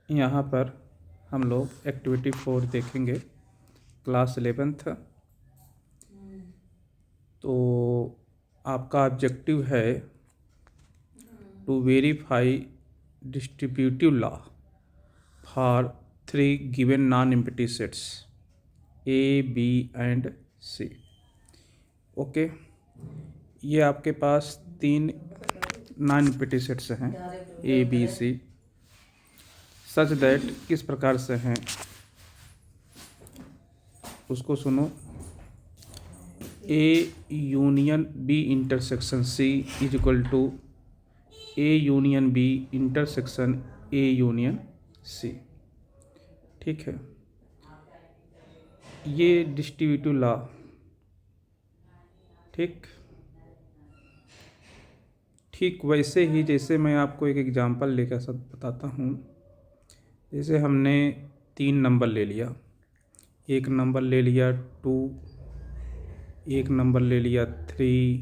यहाँ पर हम लोग एक्टिविटी 4 देखेंगे, क्लास 11th। तो आपका ऑब्जेक्टिव है to verify distributive law for 3 given non empty sets A, B and C. Okay, ये आपके पास 3 नॉन एम्प्टी सेट्स हैं ए, बी, सी, सच दैट किस प्रकार से हैं उसको सुनो। A union B intersection C is equal to A union B intersection A union C. ठीक है, ये डिस्ट्रीब्यूटिव लॉ। ठीक वैसे ही जैसे मैं आपको एक एग्जांपल लेकर सब बताता हूँ। जैसे हमने 3 नंबर ले लिया, एक नंबर ले लिया 2, एक नंबर ले लिया 3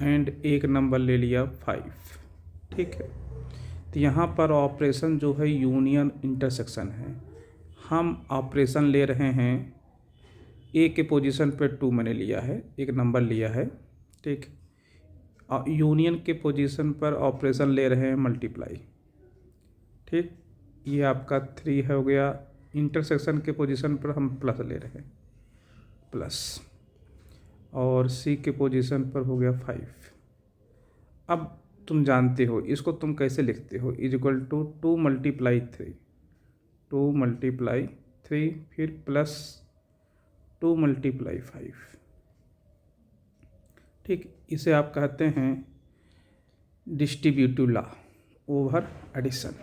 एंड एक नंबर ले लिया 5। ठीक है, तो यहाँ पर ऑपरेशन जो है यूनियन इंटरसेक्शन है। हम ऑपरेशन ले रहे हैं, ए के पोजीशन पे 2 मैंने लिया है, एक नंबर लिया है। ठीक, यूनियन के पोजीशन पर ऑपरेशन ले रहे हैं मल्टीप्लाई। ठीक, ये आपका 3 हो गया। इंटरसेक्शन के पोजीशन पर हम प्लस ले रहे हैं, प्लस, और सी के पोजीशन पर हो गया 5। अब तुम जानते हो इसको तुम कैसे लिखते हो, is equal to 2 multiply 3, 2 multiply 3, फिर प्लस 2 मल्टीप्लाई 5। ठीक, इसे आप कहते हैं डिस्ट्रीब्यूटिव लॉ ओवर एडिशन।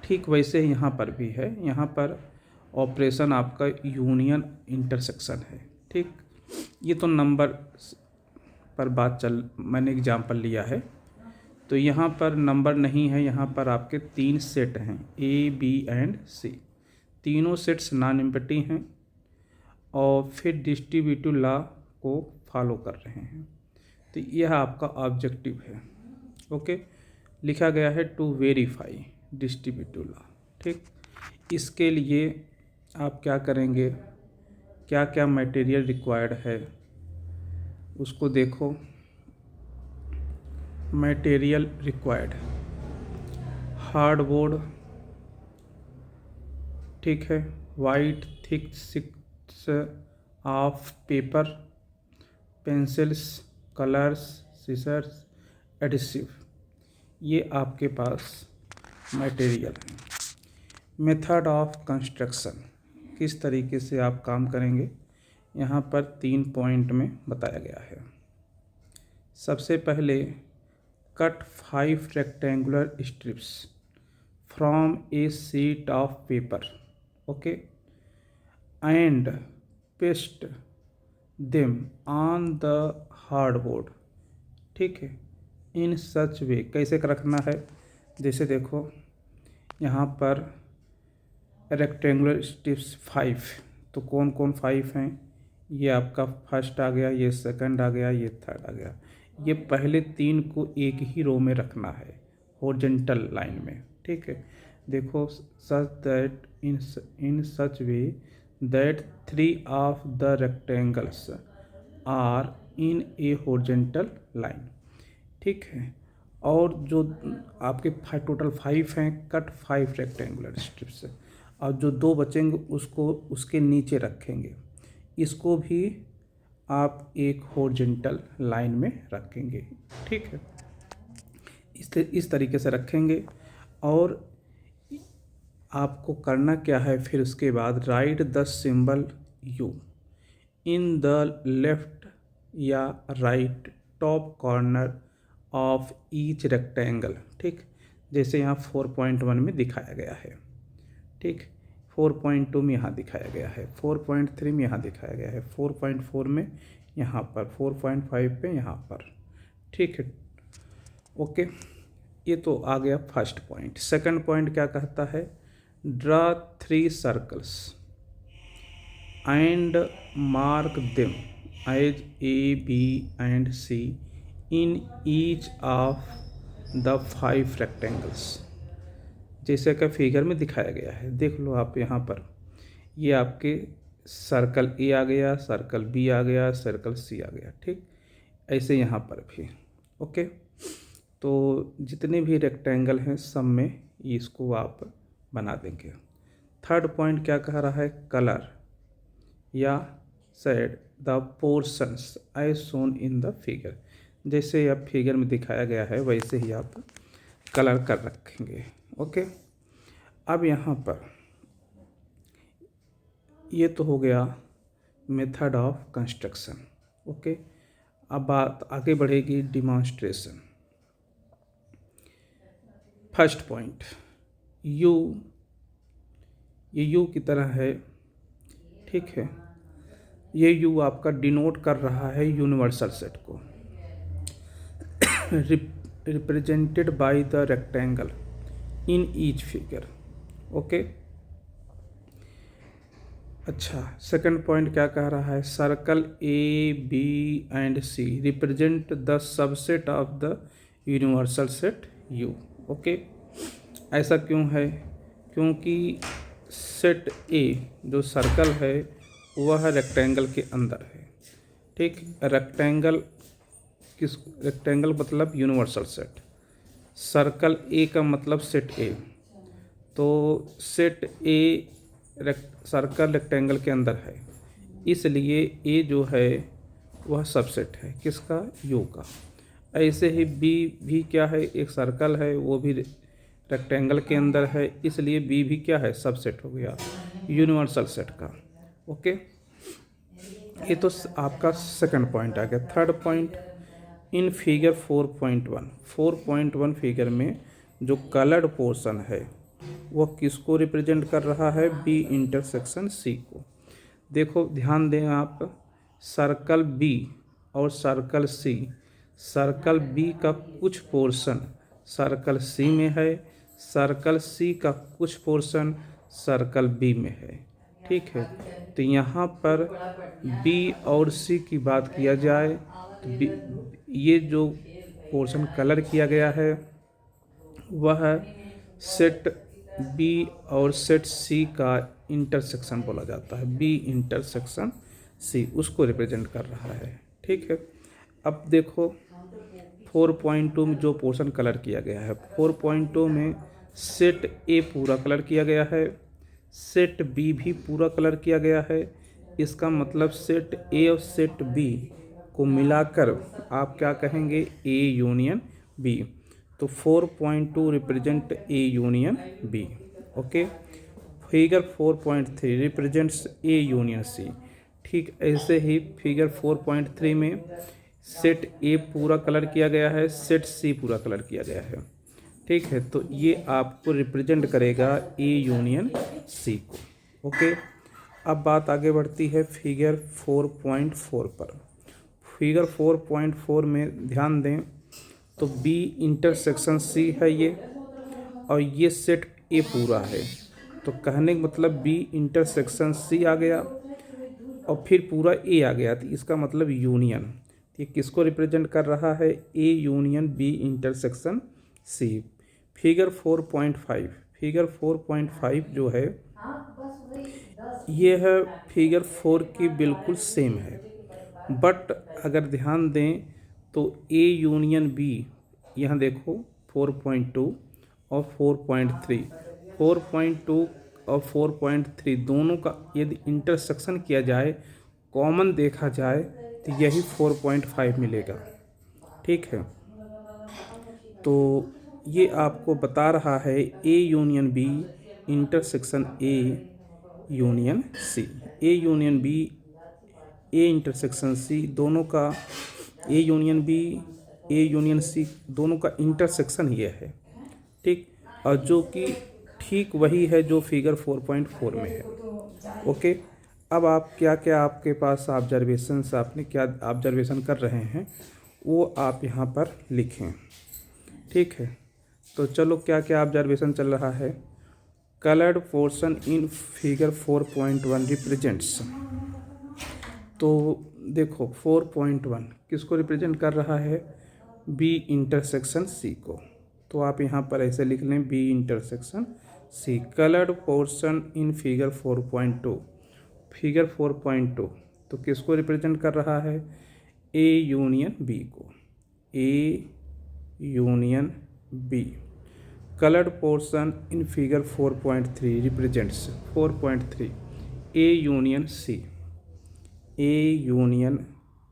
ठीक वैसे ही यहाँ पर भी है, यहाँ पर ऑपरेशन आपका यूनियन इंटरसेक्शन है। ठीक, ये तो नंबर पर मैंने एग्जाम्पल लिया है, तो यहाँ पर नंबर नहीं है, यहाँ पर आपके 3 सेट हैं ए, बी एंड सी। तीनों सेट्स नॉन एम्प्टी हैं और फिर डिस्ट्रीब्यूटिव लॉ को फॉलो कर रहे हैं। तो यह आपका ऑब्जेक्टिव है। ओके, लिखा गया है टू वेरीफाई डिस्ट्रीब्यूटिव लॉ। ठीक, इसके लिए आप क्या करेंगे, क्या क्या मटेरियल रिक्वायर्ड है उसको देखो। मटेरियल रिक्वायर्ड, हार्डबोर्ड, ठीक है, white thick sheets of paper, pencils, colours, scissors, adhesive, ये आपके पास मटेरियल है। मेथड ऑफ कंस्ट्रक्शन, किस तरीके से आप काम करेंगे, यहाँ पर 3 पॉइंट में बताया गया है। सबसे पहले cut 5 rectangular strips from A sheet of paper, okay, and paste them on the hardboard. ठीक है, इन सच वे, कैसे रखना है, जैसे देखो यहाँ पर रेक्टेंगुलर स्ट्रिप्स 5, तो कौन कौन 5 हैं, ये आपका फर्स्ट आ गया, ये सेकंड आ गया, ये थर्ड आ गया। ये पहले 3 को एक ही रो में रखना है, हॉरिजॉन्टल लाइन में। ठीक है, देखो, such that in such way that 3 of the rectangles are in a horizontal line. ठीक है, और जो आपके टोटल 5 हैं, कट 5 रेक्टेंगुलर स्ट्रिप्स, और जो 2 बचेंगे उसको उसके नीचे रखेंगे। इसको भी आप एक हॉरिजॉन्टल लाइन में रखेंगे। ठीक है, इस तरीके से रखेंगे। और आपको करना क्या है, फिर उसके बाद write the symbol U in the left या right top corner of each rectangle. ठीक, जैसे यहाँ 4.1 में दिखाया गया है। ठीक, 4.2 में यहाँ दिखाया गया है, 4.3 में यहाँ दिखाया गया है, 4.4 में यहाँ पर, 4.5 पे यहाँ पर। ठीक है, ओके, ये तो आ गया फर्स्ट पॉइंट। सेकंड पॉइंट क्या कहता है, draw 3 circles and mark them as A, B and C in each of the 5 rectangles। जैसे कि फिगर में दिखाया गया है। देख लो आप यहाँ पर, ये आपके सर्कल ए आ गया, सर्कल बी आ गया, सर्कल सी आ गया। ठीक, ऐसे यहाँ पर भी। ओके, तो जितने भी रेक्टेंगल हैं सब में इसको आप बना देंगे। थर्ड पॉइंट क्या कह रहा है, कलर या shade the portions as shown in the figure. जैसे अब फिगर में दिखाया गया है वैसे ही आप कलर कर रखेंगे। ओके, अब यहाँ पर ये तो हो गया मेथड ऑफ कंस्ट्रक्शन। ओके, अब बात आगे बढ़ेगी डिमॉन्स्ट्रेशन। फर्स्ट पॉइंट, यू, ये यू की तरह है। ठीक है, ये यू आपका डिनोट कर रहा है यूनिवर्सल सेट को, represented by the rectangle in each figure. Okay, अच्छा, सेकंड पॉइंट क्या कह रहा है, circle A B and C represent the subset of the universal set U. Okay, ऐसा क्यों है, क्योंकि सेट ए जो सर्कल है वह रेक्टेंगल के अंदर है। ठीक, रेक्टेंगल रेक्टेंगल मतलब यूनिवर्सल सेट, सर्कल ए का मतलब सेट ए, तो सेट ए सर्कल रेक्टेंगल के अंदर है, इसलिए ए जो है वह सबसेट है किसका, यू का। ऐसे ही बी भी क्या है, एक सर्कल है वो भी रेक्टेंगल के अंदर है, इसलिए बी भी क्या है, सबसेट हो गया यूनिवर्सल सेट का। ओके, ये तो आपका सेकंड पॉइंट आ गया। Third point, in figure 4.1 figure में जो कलर्ड पोर्शन है वह किसको रिप्रेजेंट कर रहा है, बी इंटरसेक्शन सी को। देखो ध्यान दें आप, सर्कल बी और सर्कल सी, सर्कल बी का कुछ पोर्शन सर्कल सी में है, सर्कल सी का कुछ पोर्शन सर्कल बी में है। ठीक है, तो यहाँ पर बी और सी की बात किया जाए तो ये जो पोर्शन कलर किया गया है वह सेट बी और सेट सी का इंटरसेक्शन बोला जाता है, बी इंटरसेक्शन सी उसको रिप्रेजेंट कर रहा है। ठीक है, अब देखो 4.2 में जो पोर्शन कलर किया गया है, 4.2 में सेट ए पूरा कलर किया गया है, सेट बी भी पूरा कलर किया गया है। इसका मतलब सेट ए और सेट बी को मिलाकर आप क्या कहेंगे, ए यूनियन बी। तो 4.2 represent A union B. Okay, figure 4.3 represents A union C. ठीक ऐसे ही फिगर 4.3 में सेट ए पूरा कलर किया गया है, सेट सी पूरा कलर किया गया है। ठीक है, तो ये आपको रिप्रेजेंट करेगा ए यूनियन सी को। ओके, अब बात आगे बढ़ती है फिगर 4.4 पर। फिगर 4.4 में ध्यान दें तो बी इंटरसेक्शन सी है ये, और ये सेट ए पूरा है, तो कहने का मतलब बी इंटरसेक्शन सी आ गया और फिर पूरा ए आ गया, तो इसका मतलब यूनियन। ये किसको रिप्रेजेंट कर रहा है, A union B intersection C. Figure 4.5, figure 4.5 जो है ये है फिगर 4 की बिल्कुल सेम है, बट अगर ध्यान दें तो ए यूनियन बी, यहाँ देखो 4.2 और 4.3, 4.2 और 4.3 दोनों का यदि इंटरसेक्शन किया जाए, कॉमन देखा जाए तो यही 4.5 मिलेगा। ठीक है, तो ये आपको बता रहा है A union B intersection A union C, A union B A intersection C दोनों का, A union B A union C दोनों का इंटरसेक्शन ये है। ठीक, और जो कि ठीक वही है जो फिगर 4.4 में है। ओके, अब आप क्या क्या आपके पास ऑब्जर्वेशंस, आपने क्या ऑब्जर्वेशन कर रहे हैं वो आप यहाँ पर लिखें। ठीक है, तो चलो क्या क्या ऑब्जर्वेशन चल रहा है। Coloured portion in figure 4.1 represents, तो देखो 4.1 किसको रिप्रेजेंट कर रहा है, बी इंटरसेक्शन सी को। तो आप यहाँ पर ऐसे लिख लें B intersection C. Coloured portion in figure 4.2, figure 4.2 तो किसको रिप्रेजेंट कर रहा है? ए यूनियन बी को, A union B. Coloured portion in figure 4.3 represents 4.3 A union C, A union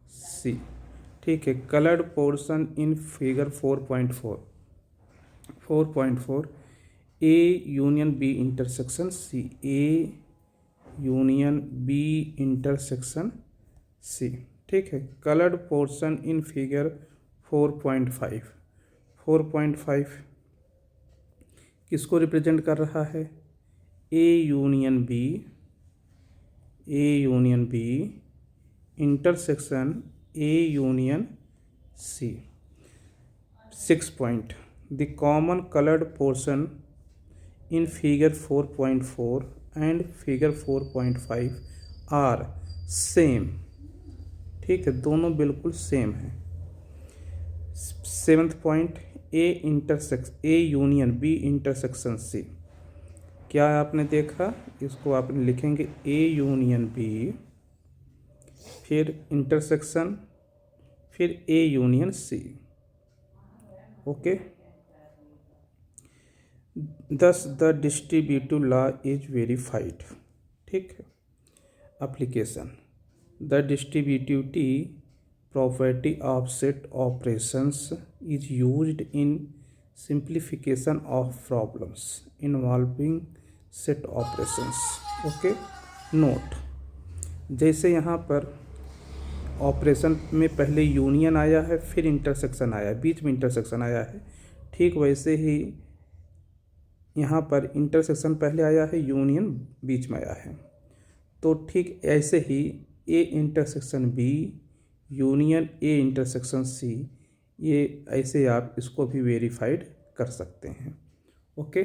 C. ठीक है। Coloured portion in figure 4.4 A union B intersection C, A union B intersection C. ठीक है। Coloured portion in figure 4.5 किसको represent कर रहा है? A union B, A union B intersection A union C. 6 point the common coloured portion in figure 4.4 and figure 4.5 are same. ठीक है, दोनों बिल्कुल सेम है। 7th point A union B intersection C. क्या आपने देखा? इसको आप लिखेंगे ए यूनियन बी, फिर इंटरसेक्शन, फिर A union C. Okay. Thus the distributive law is verified. ठीक है। Application the distributivity property of set operations is used in simplification of problems involving set operations. Okay. Note, जैसे यहाँ पर operation में पहले union आया है, फिर इंटरसेक्शन आया है, बीच में इंटरसेक्शन आया है, ठीक वैसे ही यहाँ पर इंटरसेक्शन पहले आया है, यूनियन बीच में आया है। तो ठीक ऐसे ही A intersection B union A intersection C, ये ऐसे आप इसको भी वेरीफाइड कर सकते हैं। ओके।